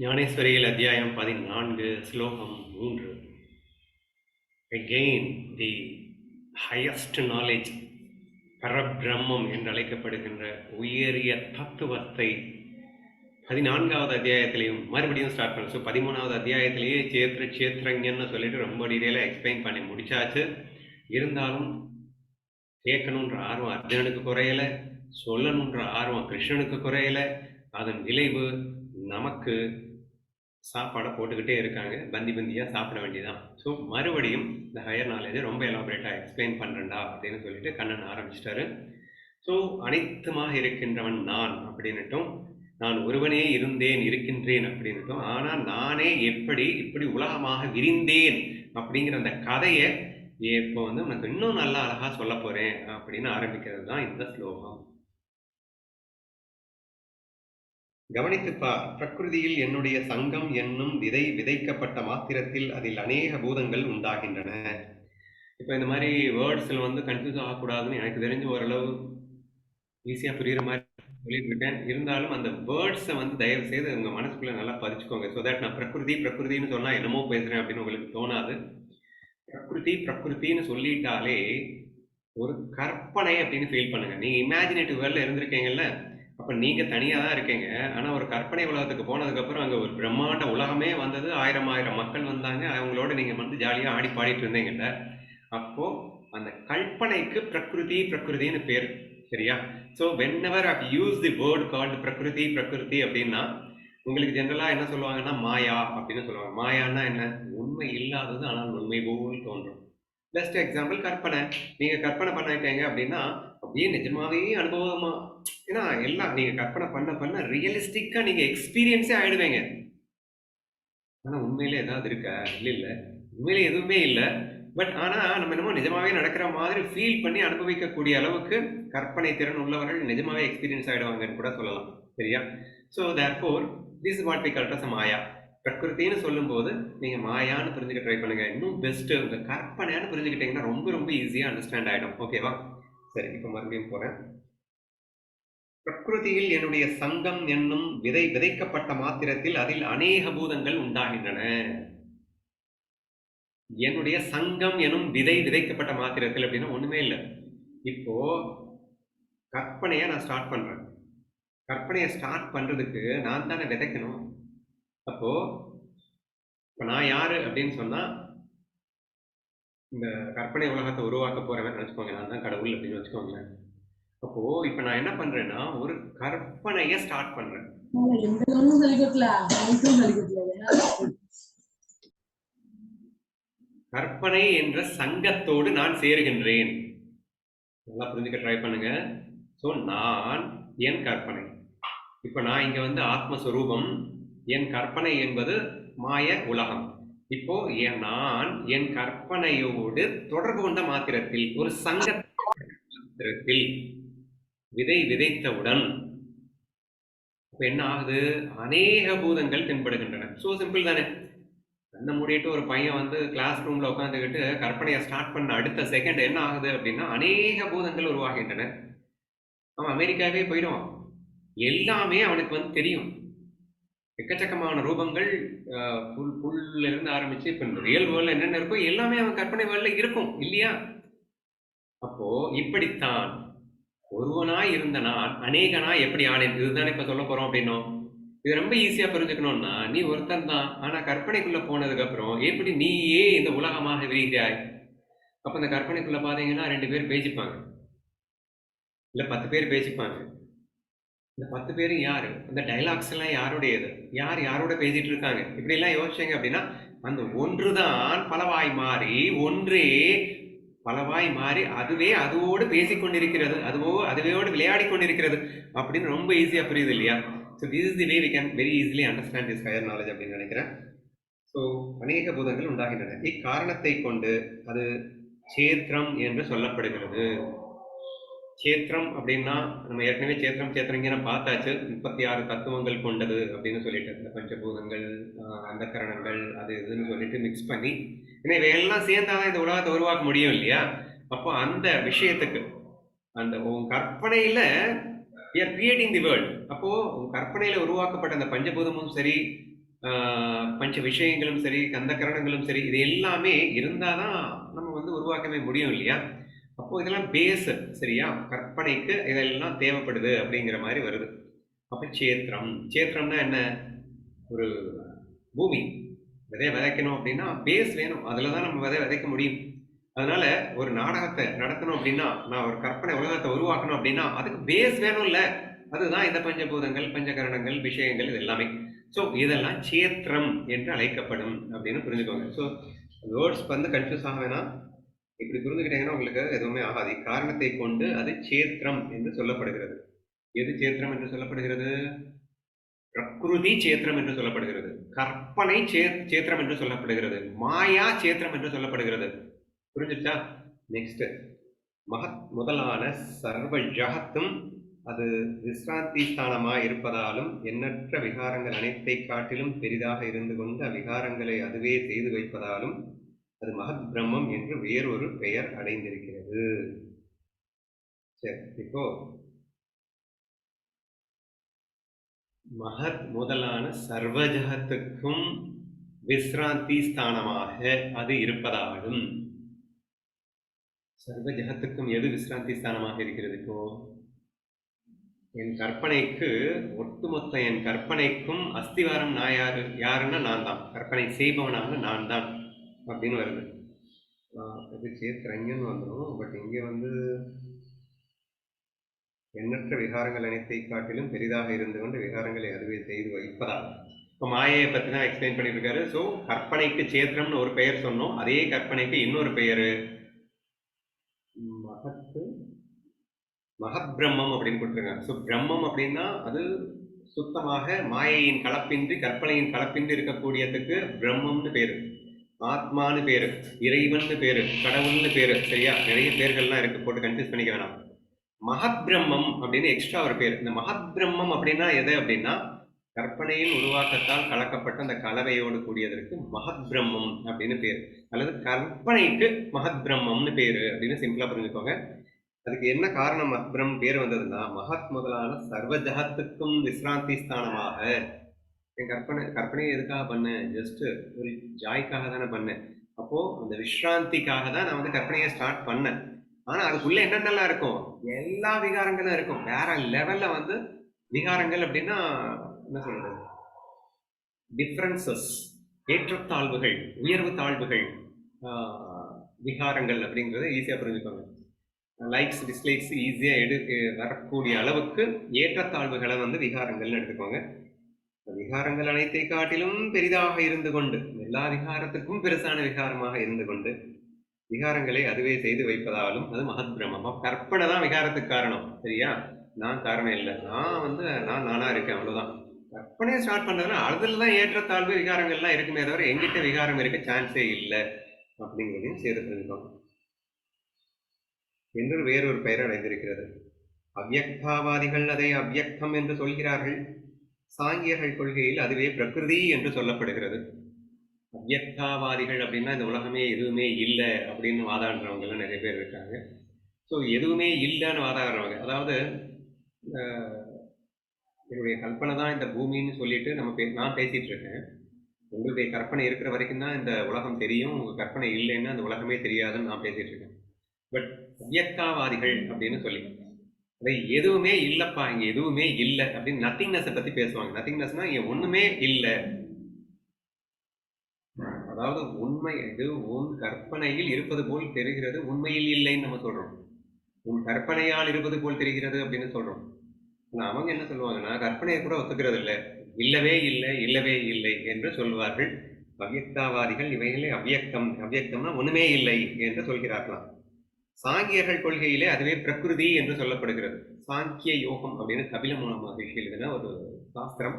ஞானேஸ்வரியில் அத்தியாயம் 14 ஸ்லோகம் 3. Again, the highest knowledge, பரபிரம்மம் என்று அழைக்கப்படுகின்ற உயரிய தத்துவத்தை 14வது அத்தியாயத்திலையும் மறுபடியும் ஸ்டார்ட் பண்ண. ஸோ 13வது அத்தியாயத்திலேயே சேத்திரஞன்னு சொல்லிட்டு ரொம்ப டீட்டெயிலாக எக்ஸ்பிளைன் பண்ணி முடிச்சாச்சு. இருந்தாலும் கேட்கணுன்ற ஆர்வம் அர்ஜுனனுக்கு குறையலை, சொல்லணுன்ற ஆர்வம் கிருஷ்ணனுக்கு குறையலை. அதன் விளைவு நமக்கு சாப்பாடை போட்டுக்கிட்டே இருக்காங்க, பந்தியாக சாப்பிட வேண்டியதான். ஸோ மறுபடியும் இந்த ஹையர் நாலேஜை ரொம்ப எலாபரேட்டாக எக்ஸ்பிளைன் பண்ணுறேன்டா அப்படின்னு சொல்லிட்டு கண்ணன் ஆரம்பிச்சிட்டாரு. ஸோ அனைத்துமாக இருக்கின்றவன் நான் அப்படின்னுட்டும், நான் ஒருவனே இருந்தேன் இருக்கின்றேன் அப்படின்னுட்டும், ஆனால் நானே இப்படி உலகமாக விரிந்தேன் அப்படிங்கிற அந்த கதையை இப்போ உனக்கு இன்னும் நல்லா அழகாக சொல்ல போகிறேன் அப்படின்னு ஆரம்பிக்கிறது தான் இந்த ஸ்லோகம். கவனித்துப்பார். பிரகிருதியில் என்னுடைய சங்கம் என்னும் விதை விதைக்கப்பட்ட மாத்திரத்தில் அதில் அநேக பூதங்கள் உண்டாகின்றன. இப்போ இந்த மாதிரி வேர்ட்ஸில் கன்ஃபியூஸ் ஆகக்கூடாதுன்னு எனக்கு தெரிஞ்ச ஓரளவு ஈஸியாக புரியுற மாதிரி சொல்லிட்டு இருக்கேன். இருந்தாலும் அந்த வேர்ட்ஸை தயவு செய்து உங்கள் மனசுக்குள்ளே நல்லா பதிச்சுக்கோங்க. ஸோ தட் நான் பிரகிருதின்னு சொன்னால் என்னமோ பேசுகிறேன் அப்படின்னு உங்களுக்கு தோணாது. பிரகிருத்தின்னு சொல்லிட்டாலே ஒரு கற்பனை அப்படின்னு ஃபீல் பண்ணுங்க. நீங்கள் இமேஜினேட்டிவ் வேர்ல்டில் இருந்திருக்கீங்கல்ல, அப்போ நீங்கள் தனியாக தான் இருக்கீங்க. ஆனால் ஒரு கற்பனை உலகத்துக்கு போனதுக்கப்புறம் அங்கே ஒரு பிரம்மாண்ட உலகமே வந்தது, ஆயிரம் மக்கள் வந்தாங்க, அவங்களோட நீங்கள் ஜாலியாக ஆடி பாடிட்டு இருந்தீங்கல்ல. அப்போது அந்த கல்பனைக்கு பிரகிருதின்னு பேர், சரியா? So whenever I use the word called பிரகிருதி அப்படின்னா உங்களுக்கு ஜென்ரலாக என்ன சொல்லுவாங்கன்னா மாயா அப்படின்னு சொல்லுவாங்க. மாயான்னா என்ன? உண்மை இல்லாதது ஆனால் உண்மை போல் தோன்றும். பெஸ்ட் எக்ஸாம்பிள் கற்பனை. நீங்கள் கற்பனை பண்ணிட்டீங்க அப்படின்னா அப்படியே நிஜமாவே அனுபவமா, ஏன்னா எல்லாம் நீங்கள் கற்பனை பண்ண ரியலிஸ்டிக்காக நீங்கள் எக்ஸ்பீரியன்ஸே ஆயிடுவீங்க. ஆனால் உண்மையிலே ஏதாவது இருக்கா? இல்லை, உண்மையிலே எதுவுமே இல்லை. பட் ஆனால் நம்ம என்னமோ நிஜமாவே நடக்கிற மாதிரி ஃபீல் பண்ணி அனுபவிக்கக்கூடிய அளவுக்கு கற்பனை திறன் உள்ளவர்கள் நிஜமாவே எக்ஸ்பீரியன்ஸ் ஆகிடுவாங்கன்னு கூட சொல்லலாம், சரியா? So therefore this is what we call as மாயா. பிரகிருத்தின்னு சொல்லும்போது நீங்கள் மாயான்னு புரிஞ்சுக்க ட்ரை பண்ணுங்க. இன்னும் பெஸ்ட்டு உங்கள் கற்பனையான்னு புரிஞ்சுக்கிட்டீங்கன்னா ரொம்ப ரொம்ப ஈஸியாக அண்டர்ஸ்டாண்ட் ஆகிடும். ஓகேவா? சரி, இப்போ மறுபடியும் போகிறேன். பிரகிருதியில் என்னுடைய சங்கம் என்னும் விதை விதைக்கப்பட்ட மாத்திரத்தில் அதில் அநேக பூதங்கள் உண்டாகின்றன. என்னுடைய சங்கம் எனும் விதை விதைக்கப்பட்ட மாத்திரத்தில் அப்படின்னா ஒண்ணுமே இல்லை. இப்போ கற்பனையை நான் ஸ்டார்ட் பண்றேன். கற்பனையை ஸ்டார்ட் பண்றதுக்கு நான் தானே விதைக்கணும். அப்போ இப்ப நான் யாரு அப்படின்னு சொன்னா, இந்த கற்பனை உலகத்தை உருவாக்க போறவன் வச்சுக்கோங்க, நான் தான் கடவுள் அப்படின்னு வச்சுக்கோங்களேன். அப்போ இப்ப நான் என்ன பண்றேன்னா ஒரு கற்பனையை ஸ்டார்ட் பண்றேன். கற்பனை என்ற சங்கத்தோடு நான் சேருகின்றேன். நல்லா புரிஞ்சுக்க ட்ரை பண்ணுங்க. ஸோ நான் என் கற்பனை. இப்போ நான் இங்க ஆத்மஸ்வரூபம், என் கற்பனை என்பது மாய உலகம். இப்போ நான் என் கற்பனையோடு தொடர்பு கொண்ட மாத்திரத்தில், ஒரு சங்கத்தில் விதை விதைத்தவுடன் இப்போ என்ன ஆகுது? அநேக பூதங்கள் தென்படுகின்றன. ஸோ சிம்பிள் தானே. கண்ணை மூடிட்டு ஒரு பையன் கிளாஸ் ரூம்ல உட்காந்துக்கிட்டு கற்பனையை ஸ்டார்ட் பண்ண அடுத்த செகண்ட் என்ன ஆகுது அப்படின்னா அநேக பூதங்கள் உருவாகின்றன. அவன் அமெரிக்காவே போயிடுவான். எல்லாமே அவனுக்கு தெரியும். எக்கச்சக்கமான ரூபங்கள், புல்ல இருந்து ஆரம்பிச்சு இப்ப ரியல் வேர்ல்ட்ல என்னென்ன இருக்கோ எல்லாமே அவன் கற்பனை வேர்ல்ட்ல இருக்கும், இல்லையா? அப்போ இப்படித்தான் ஒருவனாய் இருந்த நான் அநேகனாய் எப்படி ஆனேன், இதுதானே இப்ப சொல்ல போறோம் அப்படின்னும். இது ரொம்ப ஈஸியா புரிஞ்சுக்கணும்னா, நீ ஒருத்தன் தான், ஆனா கற்பனைக்குள்ள போனதுக்கு அப்புறம் எப்படி நீயே இந்த உலகமாக விரிகிறாய். அப்ப இந்த கற்பனைக்குள்ள பாத்தீங்கன்னா 2 பேர் பேசிப்பாங்க, இல்ல 10 பேர் பேசிப்பாங்க. இந்த 10 பேரும் யாரு? அந்த டைலாக்ஸ் எல்லாம் யாருடையது? யாரோட பேசிட்டு இருக்காங்க? இப்படி எல்லாம் யோசிச்சீங்க அப்படின்னா அந்த ஒன்றுதான் பலவாய் மாறி, ஒன்றே பலவாய் மாறி அதுவே அதுவோடு பேசிக்கொண்டிருக்கிறது, அதுவோடு விளையாடி கொண்டிருக்கிறது அப்படின்னு ரொம்ப ஈஸியா புரியுது, இல்லையா? So this is the way we can very easily understand this higher knowledge அப்படின்னு நினைக்கிறேன். ஸோ அநேக பூதங்கள் உண்டாகின்றன. இக்காரணத்தை கொண்டு அது சேத்திரம் என்று சொல்லப்படுகிறது. சேத்திரம் அப்படின்னா நம்ம ஏற்கனவே சேத்திரங்கிற பார்த்தாச்சு. 36 தத்துவங்கள் கொண்டது அப்படின்னு சொல்லிட்டு, இந்த பஞ்சபூதங்கள், அந்த கரணங்கள், அது இதுன்னு சொல்லிட்டு மிக்ஸ் பண்ணி, ஏன்னா இவையெல்லாம் சேர்ந்தாதான் இந்த உலகத்தை உருவாக்க முடியும், இல்லையா? அப்போ அந்த விஷயத்துக்கு அந்த உன் கற்பனையில கிரியேட்டிங் தி வேர்ல்ட். அப்போ உன் கற்பனையில உருவாக்கப்பட்ட அந்த பஞ்சபூதமும் சரி, பஞ்ச விஷயங்களும் சரி, கந்த கரணங்களும் சரி, இது எல்லாமே இருந்தாதான் நம்ம வந்து உருவாக்கவே முடியும் இல்லையா? அப்போ இதெல்லாம் பேஸ் சரியா? கற்பனைக்கு இதெல்லாம் தேவைப்படுது அப்படிங்கிற மாதிரி வருது. அப்ப சேத்திரம், சேத்திரம்னா என்ன? ஒரு பூமி. விதைய விதைக்கணும் அப்படின்னா பேஸ் வேணும். அதுலதான் நம்ம விதை விதைக்க முடியும். அதனால ஒரு நாடகத்தை நடத்தணும் அப்படின்னா, நான் ஒரு கற்பனை உலகத்தை உருவாக்கணும் அப்படின்னா அதுக்கு பேஸ் வேணும்ல. அதுதான் இந்த பஞ்சபூதங்கள், பஞ்சகரணங்கள், விஷயங்கள் இது எல்லாமே. ஸோ இதெல்லாம் சேத்திரம் என்று அழைக்கப்படும் அப்படின்னு புரிஞ்சுக்கோங்க. ஸோ வேர்ட்ஸ் வந்து கன்ஃபியூஸ் ஆக வேணாம். இப்படி புரிஞ்சுக்கிட்டீங்கன்னா உங்களுக்கு எதுவுமே ஆகாது. காரணத்தை கொண்டு அது சேத்திரம் என்று சொல்லப்படுகிறது. எது சேத்திரம் என்று சொல்லப்படுகிறது? பிரகிருதி சேத்திரம் என்று சொல்லப்படுகிறது. கற்பனை சேத்திரம் என்று சொல்லப்படுகிறது. மாயா சேத்திரம் என்று சொல்லப்படுகிறது. புரிஞ்சுச்சா? நெக்ஸ்ட், மகத் முதலான சர்வ ஜகத்தும் அது விஸ்ராந்தி ஸ்தானமாய் இருப்பதாலும் எண்ணற்ற விகாரங்கள் அனைத்தை காட்டிலும் பெரிதாக இருந்து கொண்டு அவ்விகாரங்களை அதுவே செய்து வைப்பதாலும் அது மகத் பிரம்மம் என்று வேறொரு பெயர் அடைந்திருக்கிறது. சரி, இப்போ மகத் முதலான சர்வ ஜகத்துக்கும் விஸ்ராந்தி ஸ்தானமாக அது இருப்பதாலும், சர்வ ஜகத்துக்கும் எது விஸ்ராந்தி ஸ்தானமாக இருக்கிறது? இப்போ என் கற்பனைக்கு, ஒட்டுமொத்த என் கற்பனைக்கும் அஸ்திவாரம் நான் யாருன்னா நான் தான். கற்பனை செய்பவனான நான் தான் அப்படின்னு வருது. இது சேத்திரங்கன்னு வந்துடும். பட் இங்கே வந்து எண்ணற்ற விகாரங்கள் அனைத்தை காட்டிலும் பெரிதாக இருந்து கொண்டு விகாரங்களை அதுவே செய்து வைப்பதால். இப்போ மாயையை பற்றி தான் எக்ஸ்பிளைன் பண்ணிட்டு இருக்காரு. ஸோ கற்பனைக்கு சேத்திரம்னு ஒரு பெயர் சொன்னோம். அதே கற்பனைக்கு இன்னொரு பெயர் மகத் பிரம்மம் அப்படின்னு கொடுத்துருக்காங்க. ஸோ பிரம்மம் அப்படின்னா அது சுத்தமாக மாயையின் கலப்பின்றி, கற்பனையின் கலப்பின்றி இருக்கக்கூடியதுக்கு பிரம்மம்னு பேரு, ஆத்மானு பேரு, இறைவன் பேரு, கடவுள்னு பேரு. சரியா? நிறைய பேர்கள்லாம் இருக்கு, போட்டு கன்ஃபியூஸ் பண்ணிக்க வேணாம். மகத் பிரம்மம் அப்படின்னு எக்ஸ்ட்ரா ஒரு பேர். இந்த மகத் பிரம்மம் அப்படின்னா எது அப்படின்னா கற்பனையின் உருவாக்கத்தால் கலக்கப்பட்ட அந்த கலவையோடு கூடியதற்கு மகத் பிரம்மம் அப்படின்னு பேர், அல்லது கற்பனைக்கு மகத் பிரம்மம்னு பேரு அப்படின்னு சிம்பிளா புரிஞ்சுக்கோங்க. அதுக்கு என்ன காரணம் மகத் பிரம்மம் பேர் வந்ததுன்னா, மகத் முதலான சர்வ ஜகத்துக்கும் விஸ்ராந்தி ஸ்தானமாக. என் கற்பனை எதுக்காக பண்ணேன்? ஜஸ்ட் ஒரு ஜாய்க்காக தானே பண்ணேன். அப்போ அந்த விஸ்ராந்திக்காக தான் நான் வந்து கற்பனையை ஸ்டார்ட் பண்ணேன். ஆனா அதுக்குள்ள என்னென்னலாம் இருக்கும்? எல்லா விகாரங்களும் இருக்கும். வேற லெவல்ல வந்து விகாரங்கள் அப்படின்னா என்ன சொல்றது, டிஃபரன்சஸ், ஏற்றத்தாழ்வுகள், உயர்வு தாழ்வுகள், விகாரங்கள் அப்படிங்கிறத ஈஸியா புரிஞ்சுக்கோங்க. லைக்ஸ் டிஸ்லைக்ஸ் ஈஸியா வரக்கூடிய அளவுக்கு ஏற்றத்தாழ்வுகளை வந்து விகாரங்கள்னு எடுத்துக்கோங்க. விகாரங்கள் அனைத்தை காட்டிலும் பெரிதாக இருந்து கொண்டு, எல்லா விகாரத்துக்கும் பெருசான விகாரமாக இருந்து கொண்டு விகாரங்களை அதுவே செய்து வைப்பதாலும் அது மகத் பிரம்மம். கற்பனை தான் விகாரத்துக்கு காரணம். சரியா? நான் காரணம் இல்லை. நான் வந்து நானா இருக்கேன், அவ்வளவுதான். கற்பனையை ஸ்டார்ட் பண்றதுன்னா அதுலதான் ஏற்றத்தாழ்வு விகாரங்கள்லாம் இருக்குமே தவிர எங்கிட்ட விகாரம் இருக்க சான்ஸே இல்லை அப்படிங்கிறதையும் சேர்த்து தெரிஞ்சுக்கோங்க. என்று வேறொரு பெயர் அடைந்திருக்கிறது. அவ்யக்தாவாதிகள் அதை அவ்யக்தம் என்று சொல்கிறார்கள். சாங்கியர்கள் கொள்கையில் அதுவே பிரகிருதி என்று சொல்லப்படுகிறது. அவ்யக்தாவாதிகள் அப்படின்னா இந்த உலகமே எதுவுமே இல்லை அப்படின்னு வாதாடுறவங்க எல்லாம் நிறைய பேர் இருக்காங்க. ஸோ எதுவுமே இல்லைன்னு வாதாடுறவங்க, அதாவது என்னுடைய கற்பனை தான் இந்த பூமின்னு சொல்லிட்டு நான் பேசிட்டு இருக்கேன். உங்களுடைய கற்பனை இருக்கிற வரைக்கும் தான் இந்த உலகம் தெரியும், உங்க கற்பனை இல்லைன்னா அந்த உலகமே தெரியாதுன்னு நான் பேசிட்டு இருக்கேன். பட் அவ்யக்தாவாதிகள் அப்படின்னு சொல்லி அதை எதுவுமே இல்லப்பா, இங்க எதுவுமே இல்லை அப்படின்னு நத்திங்னஸை பத்தி பேசுவாங்க. நத்திங்னஸ்னா இங்க ஒண்ணுமே இல்லை, அதாவது உண்மை இது உன் கற்பனையில் இருப்பது போல் தெரிகிறது, உண்மையில் இல்லைன்னு நம்ம சொல்றோம். உன் கற்பனையால் இருப்பது போல் தெரிகிறது அப்படின்னு சொல்றோம். ஆனா அவங்க என்ன சொல்லுவாங்கன்னா கற்பனையை கூட ஒத்துக்கிறது இல்லை, இல்லவே இல்லை, இல்லவே இல்லை என்று சொல்வார்கள். அவ்யக்தாவாதிகள் இவைகளே அவ்யக்தம், அவ்யக்தம்னா ஒண்ணுமே இல்லை என்று சொல்கிறார்களாம். சாங்கியர்கள் கொள்கையிலே அதுவே பிரகிருதி என்று சொல்லப்படுகிறது. சாங்கிய யோகம் அப்படின்னு கபில மகரிஷி எழுதின ஒரு சாஸ்திரம்.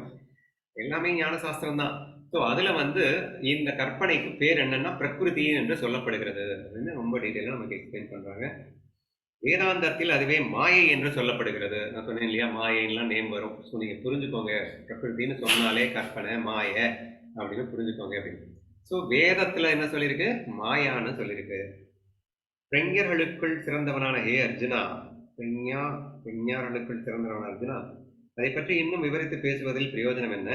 எல்லாமே ஞான சாஸ்திரம் தான். ஸோ அதுல வந்து இந்த கற்பனைக்கு பேர் என்னன்னா பிரகிருதி என்று சொல்லப்படுகிறது அப்படின்னு ரொம்ப டீட்டெயிலாக நமக்கு எக்ஸ்பிளைன் பண்றாங்க. வேதாந்தத்தில் அதுவே மாயை என்று சொல்லப்படுகிறது. நான் சொன்னேன் இல்லையா, மாயைலாம் நேம் வரும். ஸோ நீங்க புரிஞ்சுக்கோங்க, பிரகிருத்தின்னு சொன்னாலே கற்பனை மாய அப்படின்னு புரிஞ்சுக்கோங்க அப்படின்னு. ஸோ வேதத்துல என்ன சொல்லியிருக்கு? மாயான்னு சொல்லியிருக்கு. பிரஞர்களுக்குள் சிறந்தவனான ஹே அர்ஜுனா, பிரஞர்களுக்குள் சிறந்தவனான அர்ஜுனா, அதை பற்றி இன்னும் விவரித்து பேசுவதில் பிரயோஜனம் என்ன?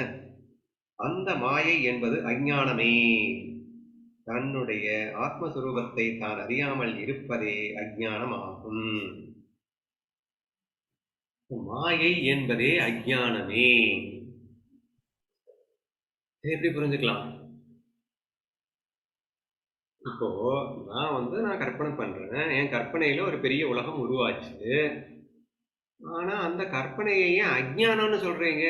அந்த மாயை என்பது அஞ்ஞானமே. தன்னுடைய ஆத்மஸ்வரூபத்தை தான் அறியாமல் இருப்பதே அஞ்ஞானம் ஆகும். மாயை என்பதே அஞ்ஞானமே. எப்படி புரிஞ்சுக்கலாம்? இப்போ நான் கற்பனை பண்றேன். என் கற்பனையில ஒரு பெரிய உலகம் உருவாச்சு. ஆனா அந்த கற்பனையை ஏன் அஜ்ஞானம்னு சொல்றீங்க?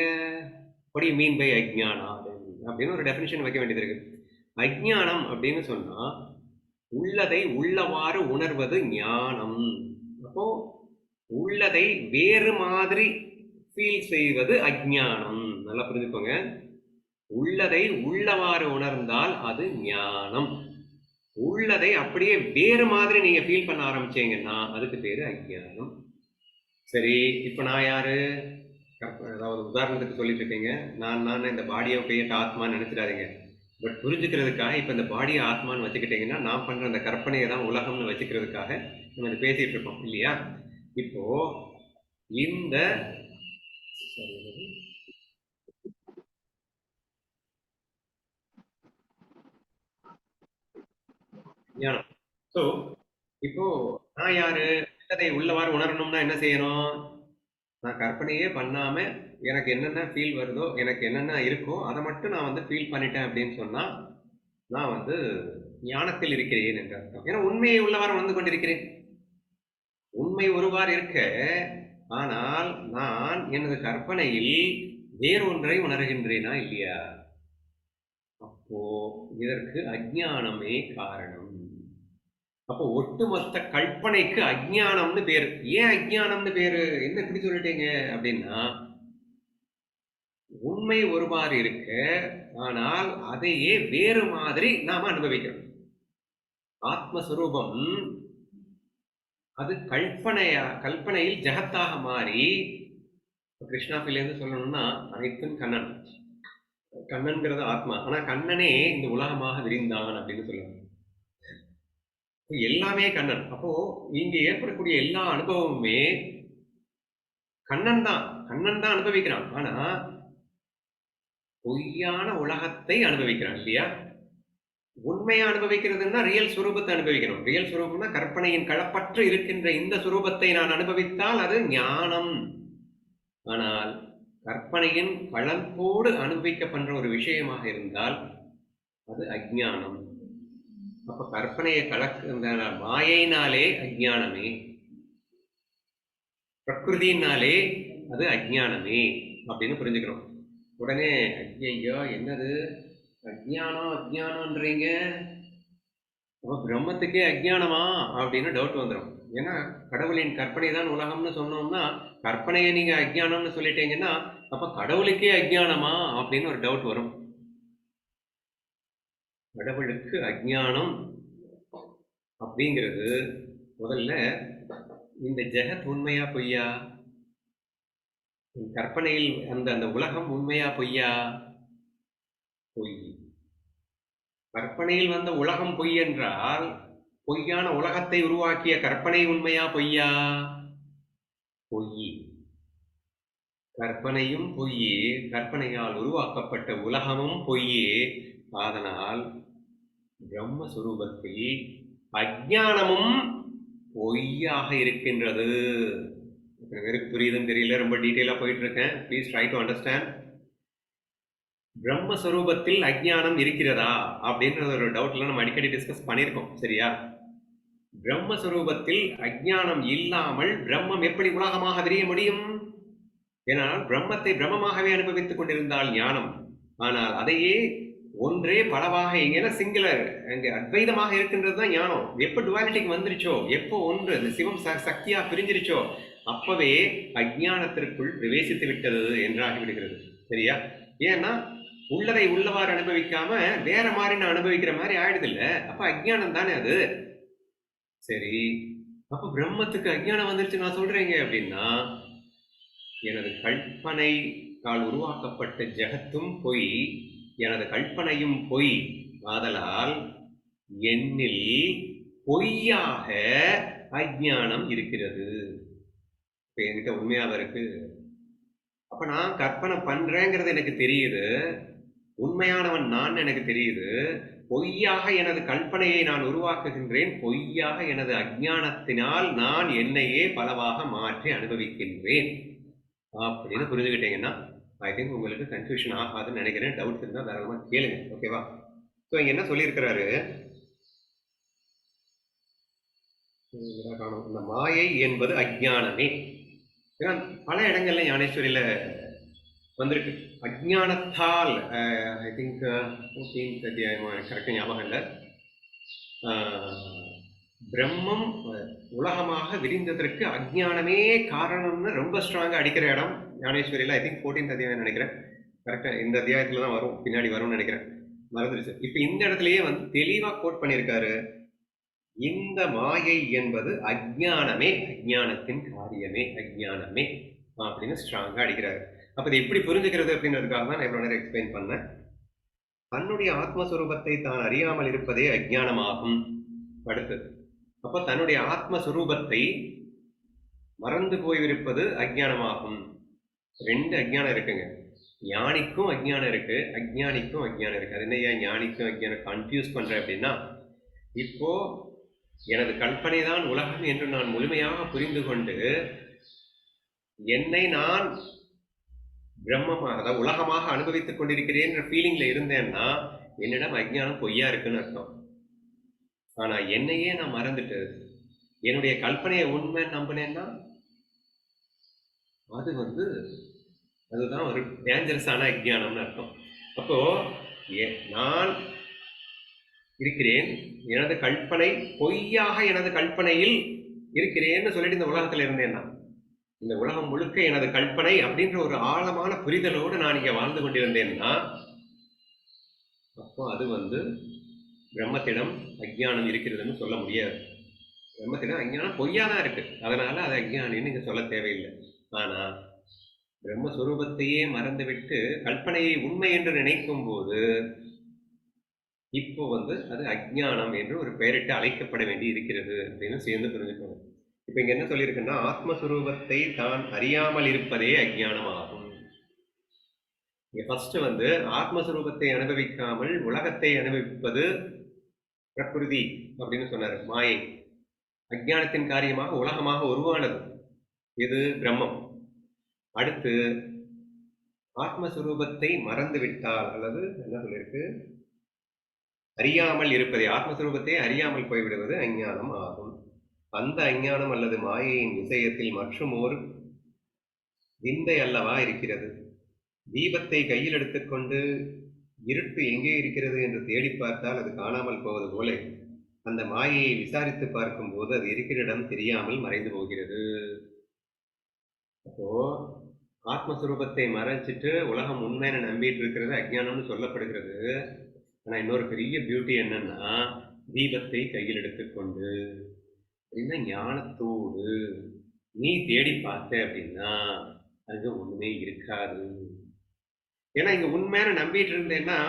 what do you mean by அஜ்ஞானா அப்படின்னு ஒரு டெஃபினிஷன் வைக்க வேண்டியது இருக்கு. அஜ்ஞானம் அப்படின்னு சொன்னா உள்ளதை உள்ளவாறு உணர்வது ஞானம். அப்போ உள்ளதை வேறு மாதிரி ஃபீல் செய்வது அஜ்ஞானம். நல்லா புரிஞ்சுக்கோங்க. உள்ளதை உள்ளவாறு உணர்ந்தால் அது ஞானம். உள்ளதை அப்படியே வேறு மாதிரி நீங்க ஃபீல் பண்ண ஆரம்பிச்சீங்கன்னா அதுக்கு பேரு அஜ்ஞானம். சரி, இப்ப நான் யாரு? அதாவது உதாரணத்துக்கு சொல்லிட்டு இருக்கீங்க. நான் இந்த பாடியை பெய்யட்ட ஆத்மான்னு நினைச்சிடாதீங்க. பட் புரிஞ்சுக்கிறதுக்காக இப்ப இந்த பாடியை ஆத்மான்னு வச்சுக்கிட்டீங்கன்னா நான் பண்ற அந்த கற்பனையை தான் உலகம்னு வச்சுக்கிறதுக்காக நம்ம இதை பேசிட்டு இருக்கோம் இல்லையா? இப்போ இந்த ஞானம். ஸோ இப்போ நான் யாரு? உள்ளதை உள்ளவாறு உணரணும்னா என்ன செய்யணும்? நான் கற்பனையே பண்ணாம எனக்கு என்னென்ன ஃபீல் வருதோ, எனக்கு என்னென்ன இருக்கோ அதை மட்டும் நான் ஃபீல் பண்ணிட்டேன் அப்படின்னு சொன்னா நான் ஞானத்தில் இருக்கிறேன் என்று அர்த்தம். ஏன்னா உண்மையை உள்ளவாறு உணர்ந்து கொண்டிருக்கிறேன். உண்மை ஒருவாறு இருக்க, ஆனால் நான் எனது கற்பனையில் வேறொன்றை உணர்கின்றேனா இல்லையா? அப்போ இதற்கு அஜ்ஞானமே காரணம். அப்போ ஒட்டுமொத்த கற்பனைக்கு அஜ்ஞானம்னு பேரு. ஏன் அஜ்ஞானம்னு பேரு? என்ன இப்படி சொல்லிட்டீங்க அப்படின்னா, உண்மை ஒருவாறு இருக்க, ஆனால் அதையே வேறு மாதிரி நாம அனுபவிக்கிறோம். ஆத்மஸ்வரூபம் அது கல்பனையில் ஜெகத்தாக மாறி, கிருஷ்ணாபிலேருந்து சொல்லணும்னா அனைத்தும் கண்ணன். கண்ணன்கிறது ஆத்மா. ஆனா கண்ணனே இந்த உலகமாக விரிந்தான் அப்படின்னு சொல்லுவாங்க. எல்லாமே கண்ணன். அப்போ இங்க ஏற்படக்கூடிய எல்லா அனுபவமுமே கண்ணன் தான் அனுபவிக்கிறான். ஆனா பொய்யான உலகத்தை அனுபவிக்கிறான் இல்லையா? உண்மையா அனுபவிக்கிறதுன்னா ரியல் சுரூபத்தை அனுபவிக்கணும். ரியல் சுரூபம்னா கற்பனையின் களப்பற்று இருக்கின்ற இந்த சுரூபத்தை நான் அனுபவித்தால் அது ஞானம். ஆனால் கற்பனையின் களப்போடு அனுபவிக்கப்படுற ஒரு விஷயமாக இருந்தால் அது அஜ்ஞானம். அப்ப கற்பனையை கலக்க மாயினாலே அஜ்ஞானமே, பிரகிருதினாலே அது அஜ்ஞானமே அப்படின்னு புரிஞ்சுக்கணும். உடனே ஐயோ என்னது அஜ்ஞானம்ன்றீங்க, அப்ப பிரம்மத்துக்கே அஜ்ஞானமா அப்படின்னு டவுட் வந்துடும். ஏன்னா கடவுளின் கற்பனை தான் உலகம்னு சொன்னோம்னா கற்பனையை நீங்க அஜ்ஞானம்னு சொல்லிட்டீங்கன்னா அப்ப கடவுளுக்கே அஜ்ஞானமா அப்படின்னு ஒரு டவுட் வரும். கடவுளுக்கு அஜ்ஞானம் அப்படிங்கிறது முதல்ல இந்த ஜெகத் உண்மையா பொய்யா? கற்பனையில் அந்த உலகம் உண்மையா பொய்யா? பொய். கற்பனையில் வந்த உலகம் பொய் என்றால் பொய்யான உலகத்தை உருவாக்கிய கற்பனை உண்மையா பொய்யா? பொய். கற்பனையும் பொய்யே, கற்பனையால் உருவாக்கப்பட்ட உலகமும் பொய்யே. அதனால் பிரம்மஸ்வரூபத்தில் அஜ்ஞானமும் பொய்யாக இருக்கின்றது. பேருக்கு புரியுதுன்னு தெரியல, ரொம்ப டீட்டெயிலா போயிட்டு இருக்கேன். Please try to understand. பிரம்மஸ்வரூபத்தில் அஜ்ஞானம் இருக்கிறதா அப்படின்ற ஒரு டவுட்ல நம்ம அடிக்கடி டிஸ்கஸ் பண்ணியிருக்கோம் சரியா? பிரம்மஸ்வரூபத்தில் அஜ்ஞானம் இல்லாமல் பிரம்மம் எப்படி உலகமாக தெரிய முடியும்? ஏனால் பிரம்மத்தை பிரம்மமாகவே அனுபவித்துக் கொண்டிருந்தால் ஞானம். ஆனால் அதையே ஒன்றே பலவாக எங்கன்னா சிங்குலர் அங்கே அத்வைதமாக இருக்கின்றது தான் ஞானம். எப்போ டுவாலிட்டிக்கு வந்துருச்சோ, எப்போ ஒன்று இந்த சிவம் சக்தியா பிரிஞ்சிருச்சோ அப்பவே அஜ்ஞானத்திற்குள் பிரவேசித்து விட்டது என்றாகி விடுகிறது சரியா? ஏன்னா உள்ளதை உள்ளவாறு அனுபவிக்காம வேற மாதிரி நான் அனுபவிக்கிற மாதிரி ஆயிடுது இல்ல, அப்ப அஜ்ஞானம் தானே அது. சரி, அப்ப பிரம்மத்துக்கு அஜ்ஞானம் வந்துருச்சு நான் சொல்றேங்க அப்படின்னா எனது கற்பனையால் உருவாக்கப்பட்ட ஜெகத்தும் பொய், எனது கற்பனையும் பொய். ஆதலால் என்னில் பொய்யாக அஜ்ஞானம் இருக்கிறது. இப்ப என்கிட்ட உண்மையாக இருக்கு. அப்ப நான் கற்பனை பண்றேங்கிறது எனக்கு தெரியுது. உண்மையானவன் நான் எனக்கு தெரியுது. பொய்யாக எனது கல்பனையை நான் உருவாக்குகின்றேன். பொய்யாக எனது அஞ்ஞானத்தினால் நான் என்னையே பலவாக மாற்றி அனுபவிக்கின்றேன் அப்படின்னு புரிஞ்சுக்கிட்டீங்கன்னா ஐ திங்க் உங்களுக்கு கன்ஃபியூஷன் ஆகாதுன்னு நினைக்கிறேன். டவுட்ஸ் இருந்தால் தாராளமா கேளுங்க. ஓகேவா? ஸோ இங்க என்ன சொல்லியிருக்கிறாரு, இந்த மாயை என்பது அஜ்ஞானமே. ஏன்னா பல இடங்கள்ல ஞானேஸ்வரியில வந்திருக்கு. அஜ்ஞானத்தால் ஐ திங்க் 14th அத்தியாயம் கரெக்டாக ஞாபகம் இல்லை, பிரம்மம் உலகமாக விரிந்ததற்கு அஜ்ஞானமே காரணம்னு ரொம்ப ஸ்ட்ராங்கா அடிக்கிற இடம் ஞானேஸ்வரியில. ஐ திங்க் 14th அத்தியாயம் நினைக்கிறேன். கரெக்டா இந்த அத்தியாயத்துல தான் வரும், பின்னாடி வரும்னு நினைக்கிறேன், மறந்துருச்சு. இப்ப இந்த இடத்துலயே வந்து தெளிவா கோட் பண்ணியிருக்காரு, இந்த மாயை என்பது அஜ்ஞானமே, அஜ்ஞானத்தின் காரியமே, அஜ்ஞானமே அப்படின்னு ஸ்ட்ராங்கா அடிக்கிறாரு. அப்ப இதை எப்படி புரிஞ்சுக்கிறது அப்படின்றதுக்காக தான் நான் இவ்வளவு நேரம் எக்ஸ்பிளைன் பண்ணேன். தன்னுடைய ஆத்மஸ்வரூபத்தை தான் அறியாமல் இருப்பதே அஜ்ஞானமாகும். அடுத்தது, அப்ப தன்னுடைய ஆத்மஸ்வரூபத்தை மறந்து போயிருப்பது அஜ்ஞானமாகும். ரெண்டு அஜ்ஞானம் இருக்குங்க. ஞானிக்கும் அஜ்ஞானம் இருக்கு, அஜ்ஞானிக்கும் அஜ்ஞானம் இருக்கு. அது என்னையா ஞானிக்கும் அஜ்ஞானம் கன்ஃபியூஸ் பண்றேன் அப்படின்னா, இப்போ எனது கல்பனை தான் உலகம் என்று நான் முழுமையாக புரிந்து கொண்டு என்னை நான் பிரம்மமாக, அதாவது உலகமாக அனுபவித்துக் கொண்டிருக்கிறேன் ஃபீலிங்ல இருந்தேன்னா என்னிடம் அஜ்ஞானம் பொய்யா இருக்குன்னு அர்த்தம். ஆனா என்னையே நான் மறந்துட்டு என்னுடைய கல்பனையை உண்மை நம்பினேன்னா அது வந்து அதுதான் ஒரு டேஞ்சரஸான அஜ்ஞானம்னு அர்த்தம். அப்போ நான் இருக்கிறேன், எனது கல்பனை பொய்யாக எனது கல்பனையில் இருக்கிறேன்னு சொல்லிட்டு இந்த உலகத்துல இருந்தேன்னா, இந்த உலகம் முழுக்க எனது கல்பனை அப்படின்ற ஒரு ஆழமான புரிதலோடு நான் இங்க வாழ்ந்து கொண்டிருந்தேன்னா அப்போ அது வந்து பிரம்மத்திடம் அஜ்ஞானம் இருக்கிறதுன்னு சொல்ல முடியாது. பிரம்மத்திடம் அஜ்ஞானம் பொய்யாதான் இருக்கு, அதனால அது அஜ்ஞானின்னு இங்க சொல்ல தேவையில்லை. ஆனா பிரம்மஸ்வரூபத்தையே மறந்துவிட்டு கல்பனையை உண்மை என்று நினைக்கும் போது இப்போ வந்து அது அஜ்ஞானம் என்று ஒரு பெயரிட்டு அழைக்கப்பட வேண்டி இருக்கிறது அப்படின்னு சேர்ந்து புரிஞ்சுக்கணும். இப்ப இங்க என்ன சொல்லியிருக்குன்னா, ஆத்மஸ்வரூபத்தை தான் அறியாமல் இருப்பதே அஜ்ஞானம் ஆகும். இங்க ஃபர்ஸ்ட் வந்து ஆத்மஸ்வரூபத்தை அனுபவிக்காமல் உலகத்தை அனுபவிப்பது பிரகிருதி அப்படின்னு சொன்னாரு, மாயை. அஜ்ஞானத்தின் காரியமாக உலகமாக உருவானது இது பிரம்மம். அடுத்து ஆத்மஸ்வரூபத்தை மறந்து விட்டால், அல்லது என்ன சொல்லியிருக்கு, அறியாமல் இருப்பதை, ஆத்மஸ்வரூபத்தை அறியாமல் போய்விடுவது அஞ்ஞானம் ஆகும். அந்த அஞ்ஞானம் அல்லது மாயையின் விஷயத்தில் மற்றும் ஒரு விந்தை அல்லவா இருக்கிறது. தீபத்தை கையில் எடுத்துக்கொண்டு இருட்டு எங்கே இருக்கிறது என்று தேடி பார்த்தால் அது காணாமல் போவது போல அந்த மாயையை விசாரித்து பார்க்கும் போது அது இருக்கிற இடம் தெரியாமல் மறைந்து போகிறது. அப்போ ஆத்மஸ்வரூபத்தை மறைச்சிட்டு உலகம் உண்மைன்னு நம்பிட்டு இருக்கிறது அஜ்ஞானம்னு சொல்லப்படுகிறது. ஆனா இன்னொரு பெரிய பியூட்டி என்னன்னா, தீபத்தை கையில் எடுத்துக்கொண்டு அப்படின்னா ஞானத்தோடு நீ தேடி பார்த்த அப்படின்னா அங்க ஒண்ணுமே இருக்காது. ஏன்னா இங்க உண்மையான நம்பிட்டு இருந்தேன்னா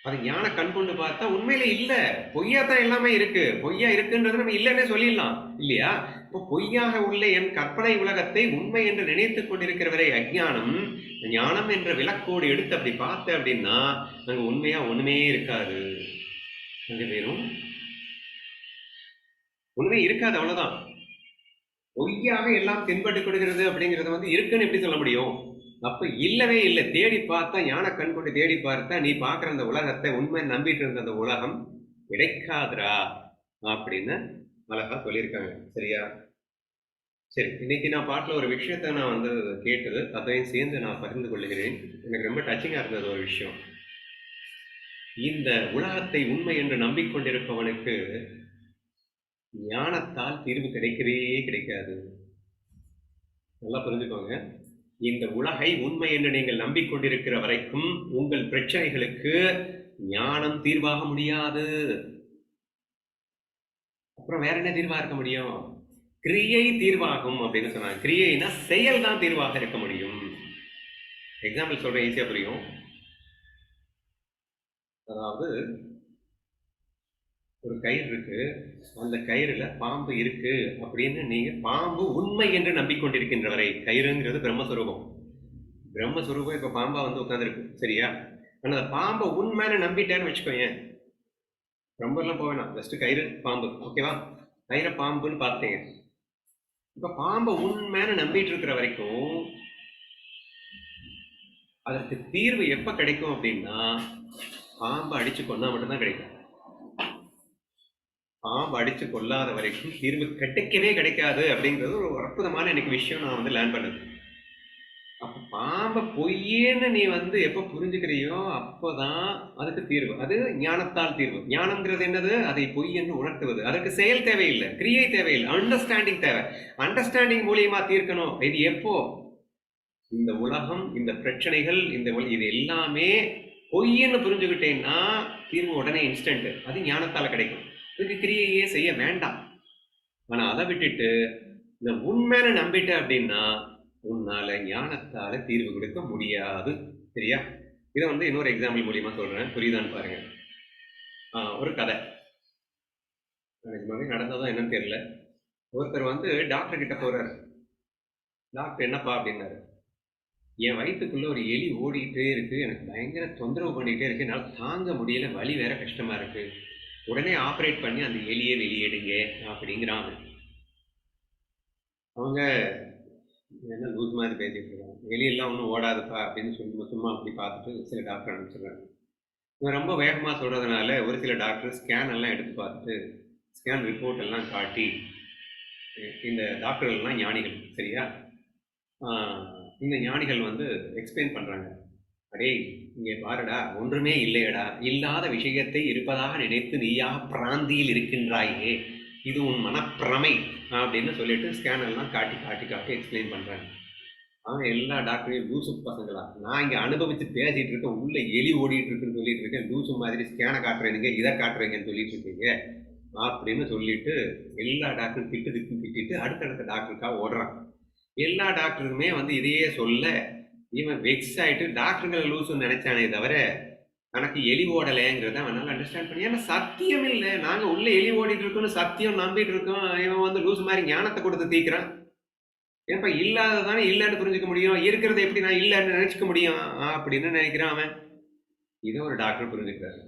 அது ஞான கண் கொண்டு பார்த்தா உண்மையில இல்ல, பொய்யா தான் எல்லாமே இருக்கு. பொய்யா இருக்குன்றது நம்ம இல்லைன்னே சொல்லிடலாம் இல்லையா? இப்போ பொய்யாக உள்ள என் கற்பனை உலகத்தை உண்மை என்று நினைத்துக் கொண்டிருக்கிறவரை அஜ்ஞானம், ஞானம் என்ற விளக்கோடு எடுத்து அப்படி பார்த்த அப்படின்னா அங்க உண்மையா ஒண்ணுமே இருக்காது. அங்க வெறும் உண்மை இருக்காது, அவ்வளவுதான். பொய்யாக எல்லாம் தென்பட்டு கொடுக்கிறது அப்படிங்கறத வந்து இருக்குன்னு எப்படி சொல்ல முடியும்? அப்ப இல்லவே இல்லை. தேடி பார்த்தா, ஞான கண் கொண்டு தேடி பார்த்தா நீ பாக்குற அந்த உலகத்தை உண்மை நம்பிட்டு இருந்த அந்த உலகம் கிடைக்காதுரா அப்படின்னு அழகா சொல்லியிருக்காங்க. சரியா? சரி, இன்னைக்கு நான் பாட்டுல ஒரு விஷயத்த நான் வந்து கேட்டது, அதையும் சேர்ந்து நான் பகிர்ந்து கொள்ளுகிறேன். எனக்கு ரொம்ப டச்சிங்கா இருந்தது ஒரு விஷயம். இந்த உலகத்தை உண்மை என்று நம்பிக்கொண்டிருப்பவனுக்கு ஞானத்தால் தீர்வு கிடைக்கவே கிடைக்காது. நல்லா புரிஞ்சுக்கோங்க. இந்த உலகை உண்மை என்று நீங்கள் நம்பிக்கொண்டிருக்கிற வரைக்கும் உங்கள் பிரச்சனைகளுக்கு ஞானம் தீர்வாக முடியாது. அப்புறம் வேற என்ன தீர்வா இருக்க முடியும்? கிரியை தீர்வாகும் அப்படின்னு சொன்னாங்க. கிரியைனா செயல் தான் தீர்வாக இருக்க முடியும். எக்ஸாம்பிள் சொல்றேன், ஈஸியா புரியும். அதாவது ஒரு கயிறு இருக்கு, அந்த கயிறுல பாம்பு இருக்கு அப்படின்னு நீங்க பாம்பு உண்மை என்று நம்பிக்கொண்டிருக்கின்ற வரை, கயிறுங்கிறது பிரம்மஸ்வரூபம். பிரம்மஸ்வரூபம் இப்ப பாம்பா வந்து உட்கார்ந்துருக்கு, சரியா? ஆனா அந்த பாம்பை உண்மையான நம்பிட்டேன்னு வச்சுக்கோங்க, ரொம்ப எல்லாம் போவேணாம், ஜஸ்ட் கயிறு பாம்பு, ஓகேவா? கயிறை பாம்புன்னு பார்த்தீங்க. இப்ப பாம்பை உண்மையான நம்பிட்டு இருக்கிற வரைக்கும் அதற்கு தீர்வு எப்ப கிடைக்கும் அப்படின்னா, பாம்பை அடிச்சு கொண்டா மட்டும்தான் கிடைக்கும். பாம்பு அடிச்சு கொள்ளாத வரைக்கும் தீர்வு கிடைக்கவே கிடைக்காது அப்படிங்கிறது ஒரு அற்புதமான எனக்கு விஷயம் நான் வந்து லேர்ன் பண்ணது. அப்ப பாம்பை பொய்யேன்னு நீ வந்து எப்ப புரிஞ்சுக்கிறியோ அப்போதான் அதுக்கு தீர்வு. அது ஞானத்தால் தீர்வு. ஞானம்ங்கிறது என்னது? அதை பொய் என்று உணர்த்துவது. அதற்கு செயல் தேவையில்லை, கிரியை தேவையில்லை, அண்டர்ஸ்டாண்டிங் தேவை. அண்டர்ஸ்டாண்டிங் மூலியமா தீர்க்கணும். இது எப்போ? இந்த உலகம், இந்த பிரச்சனைகள், இது எல்லாமே பொய்ன்னு புரிஞ்சுக்கிட்டேன்னா தீர்வு உடனே இன்ஸ்டன்ட். அது ஞானத்தால கிடைக்கும். இதுக்கு கிரியையே செய்ய வேண்டாம். ஆனா அதை விட்டுட்டு இந்த உண்மையான நம்பிட்ட அப்படின்னா உன்னால ஞானத்தால தீர்வு கொடுக்க முடியாது. சரியா? இதை வந்து இன்னொரு எக்ஸாம்பிள் மூலியமா சொல்றேன், புரியுதான்னு பாருங்க. ஒரு கதை நிஜமாவே நடந்ததா என்னன்னு தெரியல. ஒருத்தர் வந்து டாக்டர் கிட்ட போறாரு. டாக்டர் என்னப்பா அப்படின்னாரு, என் வயிற்றுக்குள்ள ஒரு எலி ஓடிக்கிட்டே இருக்கு, எனக்கு பயங்கர தொந்தரவு பண்ணிக்கிட்டே இருக்கு, என்னால் தாங்க முடியல, வலி வேற கஷ்டமா இருக்கு, உடனே ஆப்ரேட் பண்ணி அந்த எலியை வெளியேடுங்க அப்படிங்கிறாங்க. அவங்க என்ன லூஸ் மாதிரி பேசிட்டு இருக்காங்க, எலியெல்லாம் ஒன்றும் ஓடாதுப்பா அப்படின்னு சொல்லி சும்மா அப்படி பார்த்துட்டு சில டாக்டர் அனுப்பிச்சிடுறாங்க. இவன் ரொம்ப வேகமாக சொல்றதுனால ஒரு சில டாக்டர் ஸ்கேன் எல்லாம் எடுத்து பார்த்துட்டு ஸ்கேன் ரிப்போர்ட் எல்லாம் காட்டி, இந்த டாக்டர்கள்லாம் ஞானிகள், சரியா? இந்த ஞானிகள் வந்து எக்ஸ்பிளைன் பண்றாங்க, அடே இங்கே பாருடா, ஒன்றுமே இல்லையடா, இல்லாத விஷயத்தை இருப்பதாக நினைத்து நீயா பிராந்தியில் இருக்கின்றாயே, இது உன் மனப்பிரமை அப்படின்னு சொல்லிட்டு ஸ்கேன் எல்லாம் காட்டி காட்டி காட்டி எக்ஸ்பிளைன் பண்றாங்க. அவங்க எல்லா டாக்டரையும் லூசு பசங்களா, நான் இங்க அனுபவிச்சு பேசிட்டு இருக்கேன், உள்ள எலி ஓடிட்டு இருக்குன்னு சொல்லிட்டு இருக்கேன், லூசு மாதிரி ஸ்கேனை காட்டுறீங்க, இதை காட்டுறீங்கன்னு சொல்லிட்டு இருக்கீங்க அப்படின்னு சொல்லிட்டு எல்லா டாக்டரும் திட்டிட்டு அடுத்தடுத்த டாக்டருக்காக ஓடுறான். எல்லா டாக்டருக்குமே வந்து இதையே சொல்ல இவன் வெக்ஸ் ஆயிட்டு டாக்டருங்களை லூசுன்னு நினைச்சானே தவிர தனக்கு எலி ஓடலைங்கிறத அவனால அண்டர்ஸ்டாண்ட் பண்ணி, ஏன்னா சத்தியம் இல்லை, நாங்க உள்ள எலி ஓடிட்டு இருக்கோம்னு சத்தியம் நம்பிட்டு இருக்கோம், இவன் வந்து லூசு மாதிரி ஞானத்தை கொடுத்து தீக்கிறான். ஏன்ப்பா இல்லாததானே இல்லைன்னு புரிஞ்சுக்க முடியும், இருக்கிறத எப்படி நான் இல்லைன்னு நினைச்சுக்க முடியும் அப்படின்னு நினைக்கிறான் அவன். இதை ஒரு டாக்டர் புரிஞ்சுக்கிறாரு.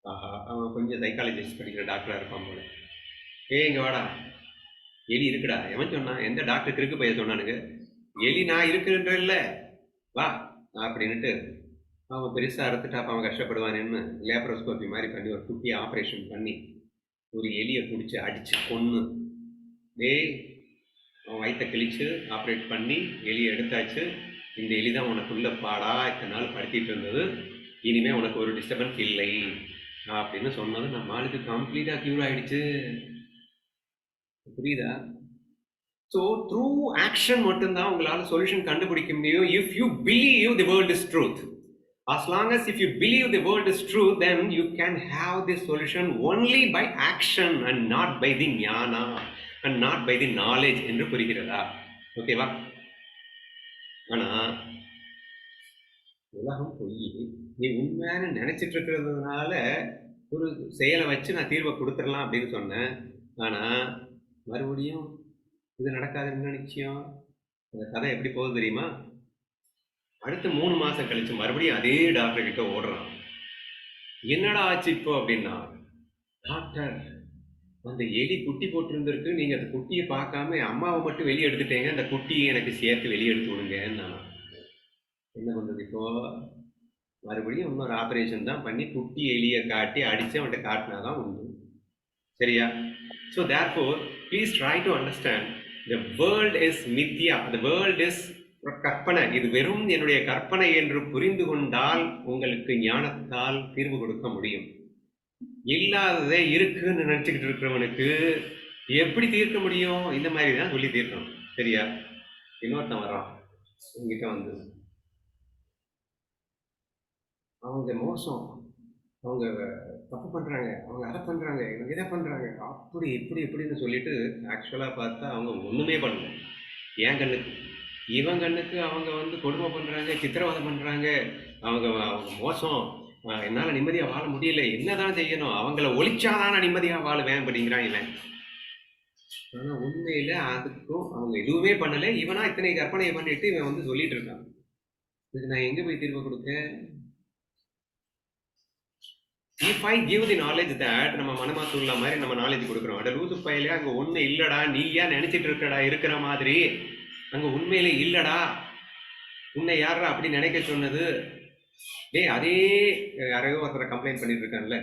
ஆஹா, அவன் கொஞ்சம் சைக்காலஜிஸ்ட் படிக்கிற டாக்டரா இருப்பான் போல. இங்க வாடா, எலி இருக்குடா. எவன் சொன்னான்? எந்த டாக்டருக்கு இருக்கு பைய சொன்னானுங்க? எலி நான் இருக்குன்ற இல்ல, வா அப்படின்னுட்டு அவன் பெருசா அறுத்துட்டா அவன் கஷ்டப்படுவானேன்னு லேப்ரோஸ்கோபி மாதிரி பண்ணி ஒரு குட்டியை ஆப்ரேஷன் பண்ணி ஒரு எலியை பிடிச்சி அடிச்சு கொன்று, அவன் வயிற்ற கிழிச்சு ஆப்ரேட் பண்ணி எலியை எடுத்தாச்சு. இந்த எலி தான் உனக்குள்ள பாடா இத்தனை நாள் படுத்திட்டு இருந்தது, இனிமே உனக்கு ஒரு டிஸ்டர்பன்ஸ் இல்லை அப்படின்னு சொன்னது நம்ம ஆளுக்கு கம்ப்ளீட்டா கியூர் ஆயிடுச்சு. புரியுதா? ஸோ த்ரூ ஆக்ஷன் மட்டும்தான் உங்களால சொல்யூஷன் கண்டுபிடிக்க முடியும். If you believe the world is truth, as long as if you believe the world is true, then you can have this solution only by action and not by the Gnana and not by the knowledge என்று புரிகிறதா? ஓகேவா? ஆனா உலகம் பொய், நீ உண்மையான நினைச்சிட்டு இருக்கிறதுனால ஒரு செயலை வச்சு நான் தீர்வை கொடுத்துடலாம் அப்படின்னு சொன்னேன். ஆனா மறுபடியும் இது நடக்காதுன்னு நிச்சயம். அந்த கதை எப்படி போகுது தெரியுமா? அடுத்து 3 மாசம் கழிச்சு மறுபடியும் அதே டாக்டர் கிட்ட ஓடுறான். என்னடா ஆச்சு இப்போ அப்படின்னா, டாக்டர் அந்த எலி குட்டி போட்டிருந்திருக்கு, நீங்க அந்த குட்டியை பார்க்காம அம்மாவை மட்டும் வெளியே எடுத்துட்டீங்க, அந்த குட்டியை எனக்கு சேர்த்து வெளியே எடுத்து விடுங்க. என்ன பண்றது இப்போ? மறுபடியும் இன்னொரு ஆபரேஷன் தான் பண்ணி குட்டி எலியை காட்டி அடிச்சு அவன்கிட்ட காட்டினாதான் உண்டு. சரியா? So therefore, please try to understand, the world is mithya, the world is கற்பனை, இது வெறும் என்னுடைய கற்பனை என்று புரிந்து கொண்டால் உங்களுக்கு ஞானத்தால் தீர்வு கொடுக்க முடியும். இல்லாததே இருக்குன்னு நினைச்சுக்கிட்டு இருக்கிறவனுக்கு எப்படி தீர்க்க முடியும்? இந்த மாதிரி தான் சொல்லி தீர்க்கணும். சரியா? இன்னொருத்தன் வரான் உங்ககிட்ட வந்து, அவங்க மோசம், அவங்க தப்பு பண்றாங்க, அவங்க அதை பண்றாங்க, இவங்க இதை பண்றாங்க, அப்படி இப்படி இப்படின்னு சொல்லிட்டு ஆக்சுவலா பார்த்தா அவங்க ஒண்ணுமே பண்ணல. என் கண்ணுக்கு இவன் கண்ணுக்கு அவங்க வந்து கொடுமை பண்றாங்க, சித்திரவதை பண்றாங்க, அவங்க மோசம், என்னால நிம்மதியா வாழ முடியல, என்னதான் செய்யணும், அவங்கள ஒழிச்சாதான் நான் நிம்மதியா வாழுவேன் அப்படிங்கிறான் இவன். ஆனா உண்மையில அதுக்கும் அவங்க எதுவுமே பண்ணல, இவனா இத்தனை கற்பனையை பண்ணிட்டு இவன் வந்து சொல்லிட்டு இருக்கான். இதுக்கு நான் எங்க போய் தீர்வு கொடுக்க? If I give the knowledge that நம்ம மனமாத்துள்ள மாதிரி நம்ம நாலேஜ் கொடுக்குறோம், அட லூசு பையிலே அங்கே ஒன்றும் இல்லடா, நீ ஏன் நினைச்சிட்டு இருக்கடா இருக்கிற மாதிரி, அங்கே உண்மையிலே இல்லடா, உன்னை யாரா அப்படி நினைக்க சொன்னது, அதே யாரையோ ஒருத்தரை கம்ப்ளைண்ட் பண்ணிட்டு இருக்காங்கல்ல,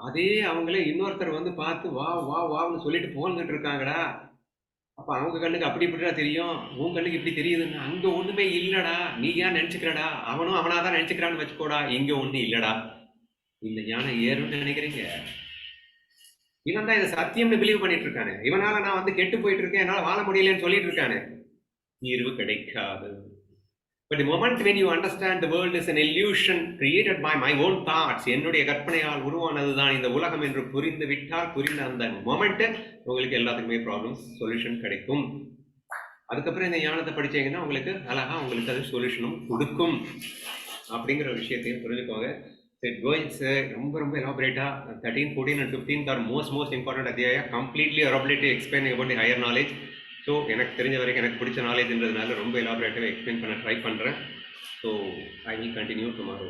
அதே அவங்களே இன்னொருத்தர் வந்து பார்த்து வா வா வான்னு சொல்லிட்டு போன்கிட்டு இருக்காங்கடா. அப்ப அவங்க கண்ணுக்கு அப்படி இப்படிதான் தெரியும், உன் கண்ணுக்கு இப்படி தெரியுதுன்னு. அங்க ஒண்ணுமே இல்லடா, நீ ஏன் நினைச்சுக்கிறடா, அவனும் அவனாதான் நினைச்சுக்கிறான்னு வச்சுக்கோடா, இங்க ஒண்ணு இல்லடா. இந்த யானை ஏறும்னு நினைக்கிறீங்க? இவன் தான் இதை சத்தியம்னு பிலீவ் பண்ணிட்டு இருக்கானே, இவனால நான் வந்து கெட்டு போயிட்டு இருக்கேன், என்னால வாழ முடியலன்னு சொல்லிட்டு இருக்கானே, தீர்வு கிடைக்காது. But the moment when you understand the world is an illusion created by my own thoughts, என்னுடைய கற்பனையால் உருவானதுதான் இந்த உலகம் என்று புரிந்து விட்டால், புரிந்த அந்த மொமெண்ட் உங்களுக்கு எல்லாத்துக்குமே ப்ராப்ளம்ஸ் சொல்யூஷன் கிடைக்கும். அதுக்கப்புறம் இந்த ஞானத்தை படிச்சீங்கன்னா உங்களுக்கு அழகா உங்களுக்கு அது சொல்யூஷனும் கொடுக்கும் அப்படிங்கிற விஷயத்தையும் புரிஞ்சுக்கோங்க. ரொம்ப ரொம்ப எலாபரேட்டா 13, 14 and 15 are most important அத்தியாயா. Completely elaborately explaining about the higher knowledge. So எனக்கு தெரிஞ்ச வரைக்கும் எனக்கு பிடிச்ச நாலேஜ்ன்றதுனால ரொம்ப எலாபரேட்டாக எக்ஸ்பிளைன் பண்ண ட்ரை பண்ணுறேன். So I will continue tomorrow.